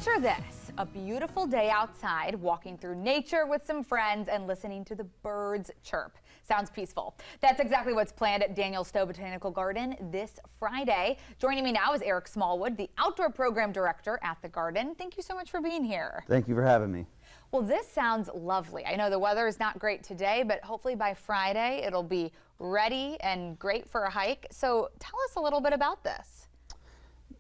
Picture this, a beautiful day outside, walking through nature with some friends and listening to the birds chirp. Sounds peaceful. That's exactly what's planned at Daniel Stowe Botanical Garden this Friday. Joining me now is Eric Smallwood, the outdoor program director at the garden. Thank you so much for being here. Thank you for having me. Well, this sounds lovely. I know the weather is not great today, but hopefully by Friday it'll be ready and great for a hike. So tell us a little bit about this.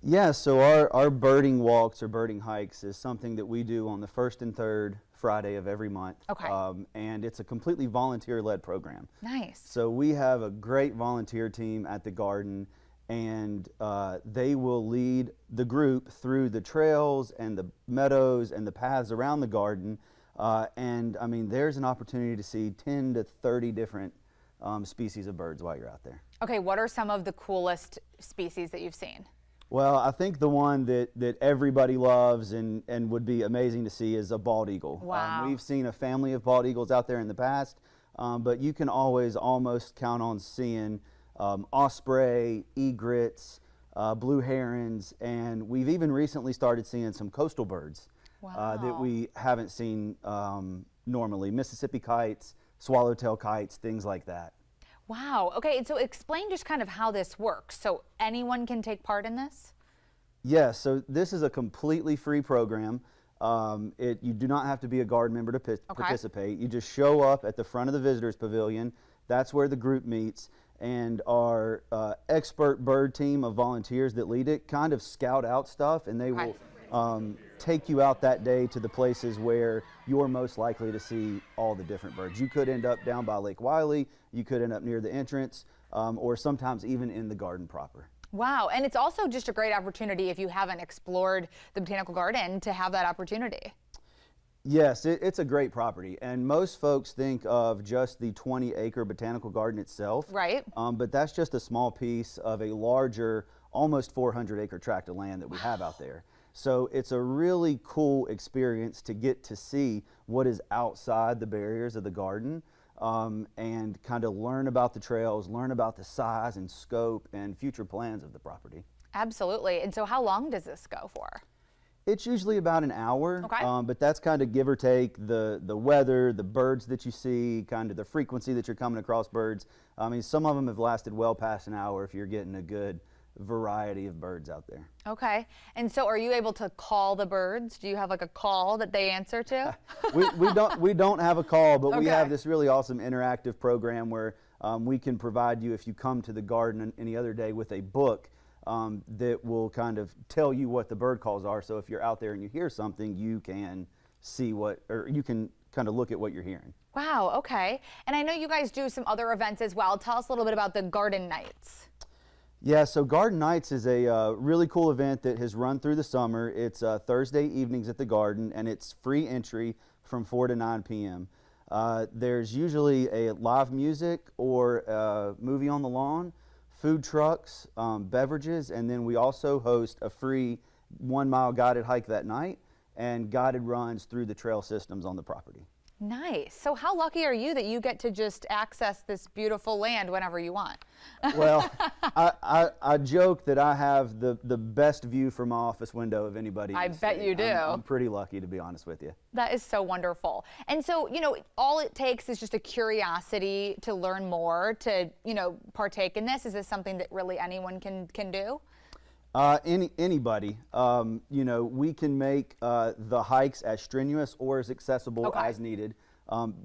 Yeah, so our birding walks or birding hikes is something that we do on the first and third Friday of every month. Okay. And it's a completely volunteer-led program. Nice. So we have a great volunteer team at the garden, and they will lead the group through the trails and the meadows and the paths around the garden. And I mean, there's an opportunity to see 10 to 30 different species of birds while you're out there. Okay, what are some of the coolest species that you've seen? Well, I think the one that everybody loves and would be amazing to see is a bald eagle. Wow. We've seen a family of bald eagles out there in the past, but you can always almost count on seeing osprey, egrets, blue herons, and we've even recently started seeing some coastal birds that we haven't seen normally. Mississippi kites, swallowtail kites, things like that. Wow. Okay, so explain just kind of how this works. So anyone can take part in this? Yes, so this is a completely free program. You do not have to be a garden member to participate. You just show up at the front of the visitors pavilion. That's where the group meets, and our expert bird team of volunteers that lead it kind of scout out stuff, and they will take you out that day to the places where you're most likely to see all the different birds. You could end up down by Lake Wiley, you could end up near the entrance, or sometimes even in the garden proper. Wow, and it's also just a great opportunity if you haven't explored the Botanical Garden to have that opportunity. Yes, it's a great property, and most folks think of just the 20-acre botanical garden itself. Right. But that's just a small piece of a larger, almost 400-acre tract of land that we have out there. So it's a really cool experience to get to see what is outside the barriers of the garden, and kind of learn about the trails, learn about the size and scope and future plans of the property. Absolutely. And so how long does this go for? It's usually about an hour, okay. But that's kind of give or take the weather, the birds that you see, kind of the frequency that you're coming across birds. I mean, some of them have lasted well past an hour if you're getting a good variety of birds out there. Okay. And so are you able to call the birds? Do you have like a call that they answer to? we don't have a call, but okay. We have this really awesome interactive program where we can provide you, if you come to the garden any other day, with a book that will kind of tell you what the bird calls are. So if you're out there and you hear something, you can see or you can kind of look at what you're hearing. Wow, okay. And I know you guys do some other events as well. Tell us a little bit about the Garden Nights. Yeah, so Garden Nights is a really cool event that has run through the summer. It's Thursday evenings at the garden, and it's free entry from 4 to 9 p.m. There's usually a live music or a movie on the lawn, food trucks, beverages, and then we also host a free 1-mile guided hike that night and guided runs through the trail systems on the property. Nice. So how lucky are you that you get to just access this beautiful land whenever you want? Well, I joke that I have the best view from my office window of anybody. I bet you do. I'm pretty lucky, to be honest with you. That is so wonderful. And so, you know, all it takes is just a curiosity to learn more, to, you know, partake in this. Is this something that really anyone can do? Anybody. You know, we can make the hikes as strenuous or as accessible as needed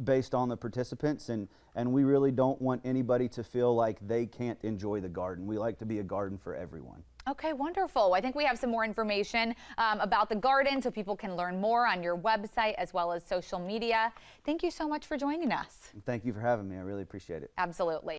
based on the participants, and we really don't want anybody to feel like they can't enjoy the garden. We like to be a garden for everyone. Okay, wonderful. I think we have some more information about the garden so people can learn more on your website as well as social media. Thank you so much for joining us. Thank you for having me. I really appreciate it. Absolutely.